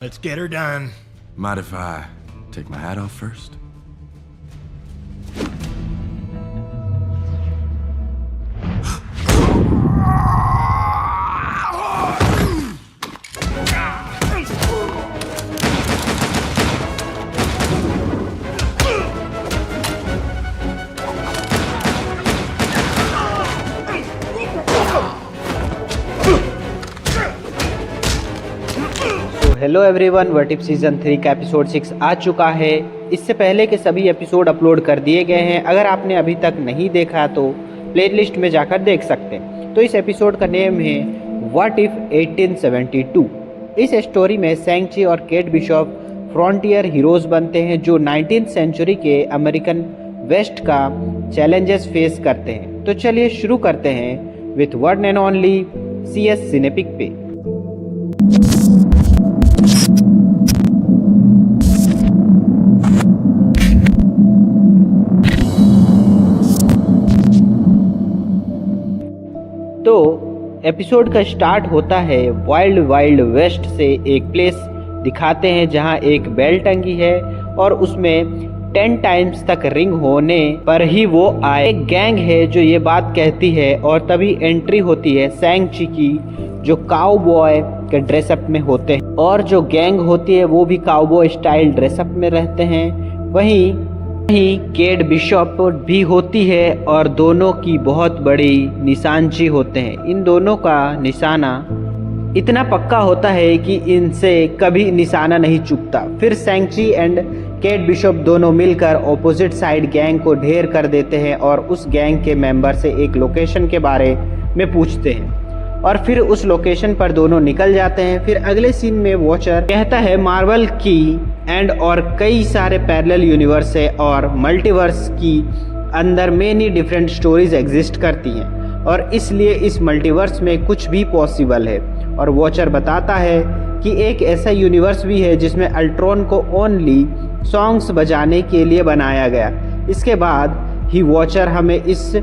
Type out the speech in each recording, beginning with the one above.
Let's get her done. Mind if I take my hat off first? Hello everyone, वर्टिप season 3 का episode 6 आ चुका है। इससे पहले के सभी एपिसोड अपलोड कर दिए गए हैं। अगर आपने अभी तक नहीं देखा तो प्लेलिस्ट में जाकर देख सकते हैं। तो इस एपिसोड का नेम है व्हाट इफ 1872। इस स्टोरी में सैंग-ची और केट बिशॉप फ्रंटियर हीरोज बनते हैं जो 19th सेंचुरी के अमेरिकन वेस्ट का चैलेंजेस फेस करते हैं। तो चलिए शुरू करते हैं with one and only CS सिनेपिक पे। तो एपिसोड का स्टार्ट होता है वाइल्ड वाइल्ड वेस्ट से। एक प्लेस दिखाते हैं जहां एक बेल टंगी है और उसमें 10 टाइम्स तक रिंग होने पर ही वो आए। एक गैंग है जो ये बात कहती है और तभी एंट्री होती है सैंग-ची की, जो काउबॉय के ड्रेसअप में होते हैं और जो गैंग होती है वो भी काउबॉय स्टाइल ड्रेसअप में रहते हैं। वहीं केट बिशॉप भी होती है और दोनों की बहुत बड़ी निशानची होते हैं। इन दोनों का निशाना इतना पक्का होता है कि इनसे कभी निशाना नहीं चूकता। फिर सैंग-ची एंड केट बिशॉप दोनों मिलकर ऑपोजिट साइड गैंग को ढेर कर देते हैं और उस गैंग के मेंबर से एक लोकेशन के बारे में पूछते हैं और फिर उस लोकेशन पर दोनों निकल जाते हैं। फिर अगले सीन में वॉचर कहता है मार्वल की एंड और कई सारे पैरेलल यूनिवर्स है और मल्टीवर्स की अंदर मेनी डिफरेंट स्टोरीज एग्जिस्ट करती हैं और इसलिए इस मल्टीवर्स में कुछ भी पॉसिबल है। और वॉचर बताता है कि एक ऐसा यूनिवर्स भी है जिसमें अल्ट्रॉन को ओनली सॉन्ग्स बजाने के लिए बनाया गया। इसके बाद ही वॉचर हमें इस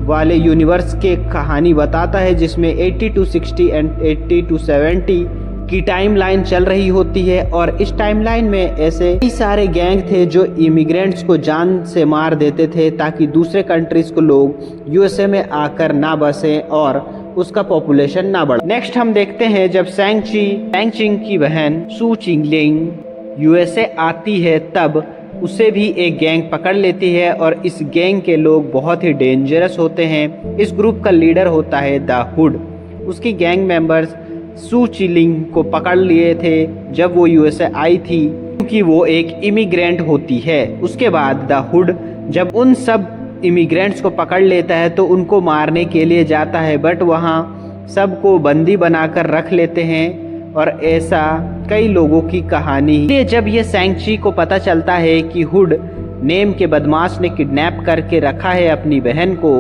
वाले यूनिवर्स के कहानी बताता है जिसमें 80 to 60 एंड 80 to 70 की टाइमलाइन चल रही होती है और इस टाइमलाइन में ऐसे कई सारे गैंग थे जो इमिग्रेंट्स को जान से मार देते थे ताकि दूसरे कंट्रीज को लोग USA में आकर ना बसे और उसका पॉपुलेशन ना बढ़े। नेक्स्ट हम देखते हैं जब सैंग-चिंग की बहन सू चिंगलिंग USA आती है तब उसे भी एक गैंग पकड़ लेती है और इस गैंग के लोग बहुत ही डेंजरस होते हैं। इस ग्रुप का लीडर होता है द हुड। उसकी गैंग मेंबर्स सू चिलिंग को पकड़ लिए थे जब वो USA आई थी क्योंकि वो एक इमिग्रेंट होती है। उसके बाद द हुड जब उन सब इमिग्रेंट्स को पकड़ लेता है तो उनको मारने के लिए जाता है, बट वहाँ सबको बंदी बनाकर रख लेते हैं और ऐसा कई लोगों की कहानी है। जब ये सैंग-ची को पता चलता है कि हुड नेम के बदमाश ने किडनैप करके रखा है अपनी बहन को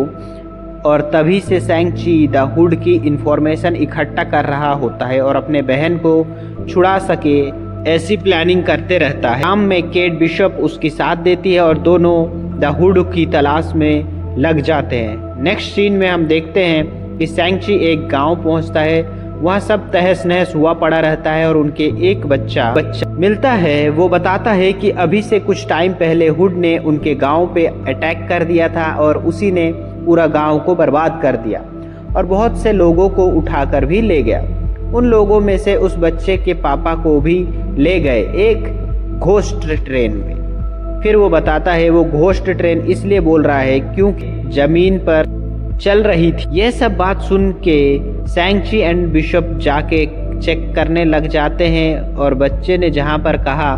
और तभी से सैंग-ची द हुड की इंफॉर्मेशन इकट्ठा कर रहा होता है और अपने बहन को छुड़ा सके ऐसी प्लानिंग करते रहता है। शाम में केट बिशॉप उसकी साथ देती है और दोनों द हुड की तलाश में लग जाते हैं। नेक्स्ट सीन में हम देखते हैं कि सैंग-ची एक गाँव पहुँचता है। वहाँ सब तहस नहस हुआ पड़ा रहता है और उनके एक बच्चा मिलता है। वो बताता है कि अभी से कुछ टाइम पहले हुड ने उनके गांव पे अटैक कर दिया था और उसी ने पूरा गांव को बर्बाद कर दिया और बहुत से लोगों को उठाकर भी ले गया। उन लोगों में से उस बच्चे के पापा को भी ले गए एक घोस्ट ट्रेन में। फिर वो बताता है वो घोस्ट ट्रेन इसलिए बोल रहा है क्योंकि जमीन पर चल रही थी। यह सब बात सुन के सैंग-ची एंड बिशॉप जाके चेक करने लग जाते हैं और बच्चे ने जहां पर कहा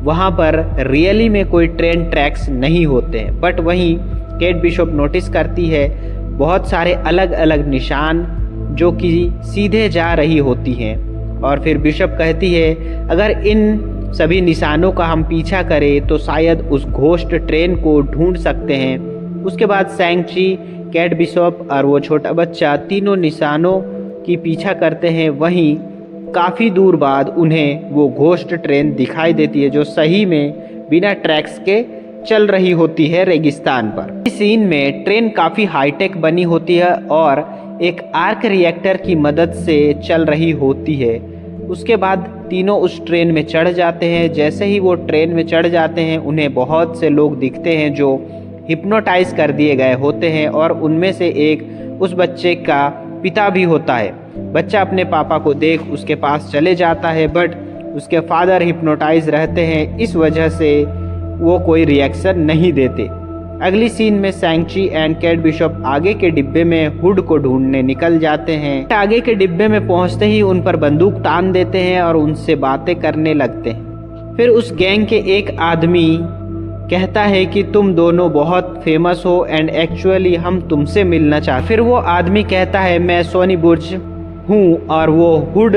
वहां पर रियली में कोई ट्रेन ट्रैक्स नहीं होते हैं, बट वहीं केट बिशॉप नोटिस करती है बहुत सारे अलग अलग निशान जो कि सीधे जा रही होती हैं। और फिर बिशॉप कहती है अगर इन सभी निशानों का हम पीछा करें तो शायद उस घोस्ट ट्रेन को ढूंढ सकते हैं। उसके बाद सैंग-ची, केट बिशॉप और वो छोटा बच्चा तीनों निशानों की पीछा करते हैं। वहीं काफ़ी दूर बाद उन्हें वो घोस्ट ट्रेन दिखाई देती है जो सही में बिना ट्रैक्स के चल रही होती है रेगिस्तान पर। इस सीन में ट्रेन काफ़ी हाईटेक बनी होती है और एक आर्क रिएक्टर की मदद से चल रही होती है उसके बाद तीनों उस ट्रेन में चढ़ जाते हैं। जैसे ही वो ट्रेन में चढ़ जाते हैं उन्हें बहुत से लोग दिखते हैं जो हिप्नोटाइज कर दिए गए होते हैं और उनमें से एक उस बच्चे का पिता भी होता है। बच्चा अपने पापा को देख उसके पास चले जाता है, बट उसके फादर हिप्नोटाइज रहते हैं, इस वजह से वो कोई रिएक्शन नहीं देते। अगली सीन में सैंग-ची एंड केट बिशप आगे के डिब्बे में हुड को ढूंढने निकल जाते हैं। आगे के डिब्बे में पहुंचते ही उन पर बंदूक तान देते हैं और उनसे बातें करने लगते हैं। फिर उस गैंग के एक आदमी कहता है कि तुम दोनों बहुत फेमस हो एंड एक्चुअली हम तुमसे मिलना चाहते। फिर वो आदमी कहता है मैं सोनी बुर्ज हूँ और वो हुड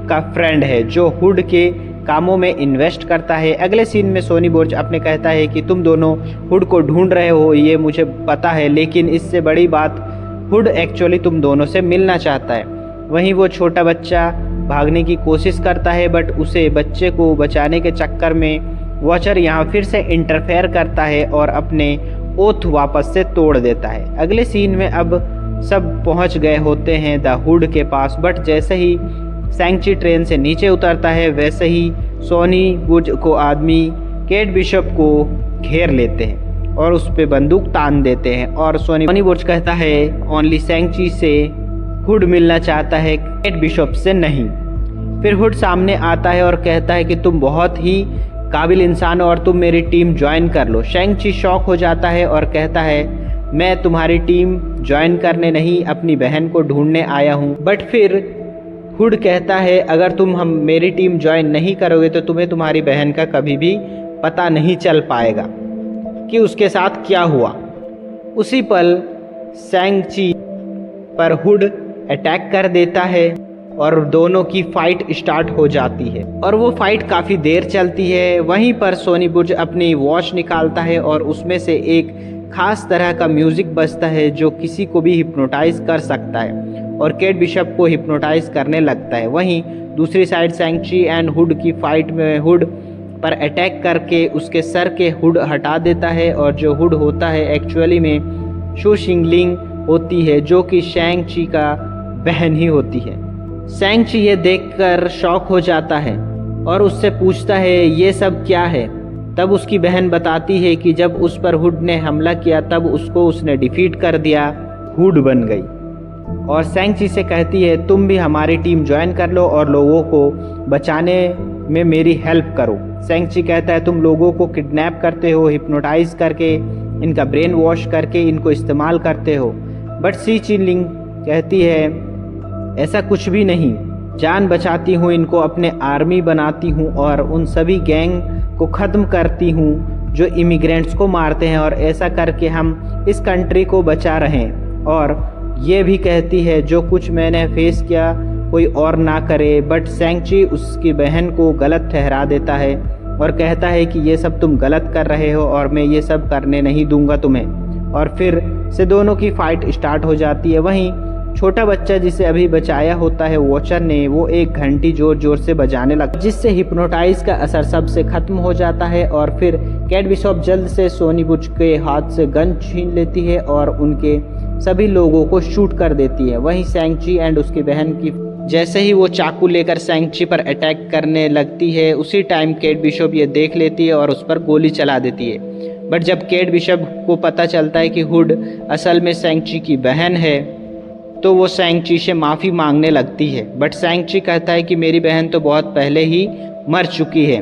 का फ्रेंड है जो हुड के कामों में इन्वेस्ट करता है। अगले सीन में सोनी बुर्ज अपने कहता है कि तुम दोनों हुड को ढूंढ रहे हो ये मुझे पता है, लेकिन इससे बड़ी बात हुड एक्चुअली तुम दोनों से मिलना चाहता है। वहीं वो छोटा बच्चा भागने की कोशिश करता है, बट उसे बच्चे को बचाने के चक्कर में वॉचर यहाँ फिर से इंटरफेयर करता है और अपने ओथ वापस से तोड़ देता है। अगले सीन में अब सब पहुँच गए होते हैं द हुड के पास, बट जैसे ही सैंग-ची ट्रेन से नीचे उतरता है वैसे ही सोनी बुर्ज को आदमी केट बिशप को घेर लेते हैं और उस पर बंदूक तान देते हैं और सोनी बुर्ज कहता है ओनली सैंग-ची से हुड मिलना चाहता है, केट बिशप से नहीं। फिर हुड सामने आता है और कहता है कि तुम बहुत ही काबिल इंसान हो और तुम मेरी टीम ज्वाइन कर लो। सैंग-ची शॉक हो जाता है और कहता है मैं तुम्हारी टीम ज्वाइन करने नहीं अपनी बहन को ढूंढने आया हूँ। बट फिर हुड कहता है अगर तुम मेरी टीम ज्वाइन नहीं करोगे तो तुम्हें तुम्हारी बहन का कभी भी पता नहीं चल पाएगा कि उसके साथ क्या हुआ। उसी पल सैंग-ची पर हुड अटैक कर देता है और दोनों की फाइट स्टार्ट हो जाती है और वो फाइट काफ़ी देर चलती है। वहीं पर सोनी बुर्ज अपनी वॉच निकालता है और उसमें से एक खास तरह का म्यूज़िक बजता है जो किसी को भी हिप्नोटाइज कर सकता है और केट बिशप को हिप्नोटाइज करने लगता है। वहीं दूसरी साइड सैंग-ची एंड हुड की फाइट में हुड पर अटैक करके उसके सर के हुड हटा देता है और जो हुड होता है एक्चुअली में शू शिंगलिंग होती है जो कि सैंग-ची का बहन ही होती है। सैंग-ची ये देखकर शॉक हो जाता है और उससे पूछता है ये सब क्या है। तब उसकी बहन बताती है कि जब उस पर हुड ने हमला किया तब उसको उसने डिफीट कर दिया, हुड बन गई। और सैंग-ची से कहती है तुम भी हमारी टीम ज्वाइन कर लो और लोगों को बचाने में मेरी हेल्प करो। सैंग-ची कहता है तुम लोगों को किडनैप करते हो, हिप्नोटाइज करके इनका ब्रेन वॉश करके इनको इस्तेमाल करते हो। बट सी चिनलिंग कहती है ऐसा कुछ भी नहीं, जान बचाती हूँ, इनको अपने आर्मी बनाती हूँ और उन सभी गैंग को ख़त्म करती हूँ जो इमिग्रेंट्स को मारते हैं और ऐसा करके हम इस कंट्री को बचा रहे हैं। और ये भी कहती है जो कुछ मैंने फेस किया कोई और ना करे। बट सैंग-ची उसकी बहन को गलत ठहरा देता है और कहता है कि ये सब तुम गलत कर रहे हो और मैं ये सब करने नहीं दूंगा तुम्हें। और फिर से दोनों की फाइट स्टार्ट हो जाती है। वहीं छोटा बच्चा जिसे अभी बचाया होता है वॉचर ने, वो एक घंटी जोर जोर से बजाने लगा जिससे हिप्नोटाइज का असर सबसे खत्म हो जाता है। और फिर केट बिशप जल्द से सोनी बुर्ज के हाथ से गन छीन लेती है और उनके सभी लोगों को शूट कर देती है। वहीं सैंग-ची एंड उसकी बहन की जैसे ही वो चाकू लेकर सैंग-ची पर अटैक करने लगती है उसी टाइम केट बिशप ये देख लेती है और उस पर गोली चला देती है। बट जब केट बिशप को पता चलता है कि हुड असल में सैंग-ची की बहन है तो वो सैंग-ची से माफ़ी मांगने लगती है। बट सैंग-ची कहता है कि मेरी बहन तो बहुत पहले ही मर चुकी है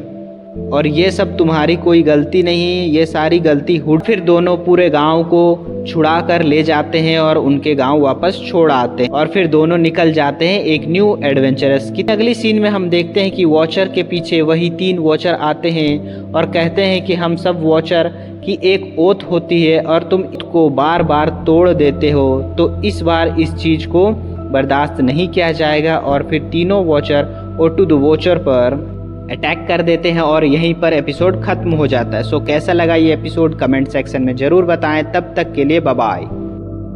और ये सब तुम्हारी कोई गलती नहीं, ये सारी गलती हुड। फिर दोनों पूरे गांव को छुड़ा कर ले जाते हैं और उनके गांव वापस छोड़ आते हैं और फिर दोनों निकल जाते हैं एक न्यू एडवेंचरस की। अगली सीन में हम देखते हैं कि वॉचर के पीछे वही 3 वॉचर आते हैं और कहते हैं कि हम सब वॉचर की एक ओथ होती है और तुम इसको बार बार तोड़ देते हो तो इस बार इस चीज़ को बर्दाश्त नहीं किया जाएगा। और फिर तीनों वॉचर ओटू द वॉचर पर अटैक कर देते हैं और यहीं पर एपिसोड खत्म हो जाता है। सो कैसा लगा ये एपिसोड कमेंट सेक्शन में ज़रूर बताएं। तब तक के लिए बाय बाय।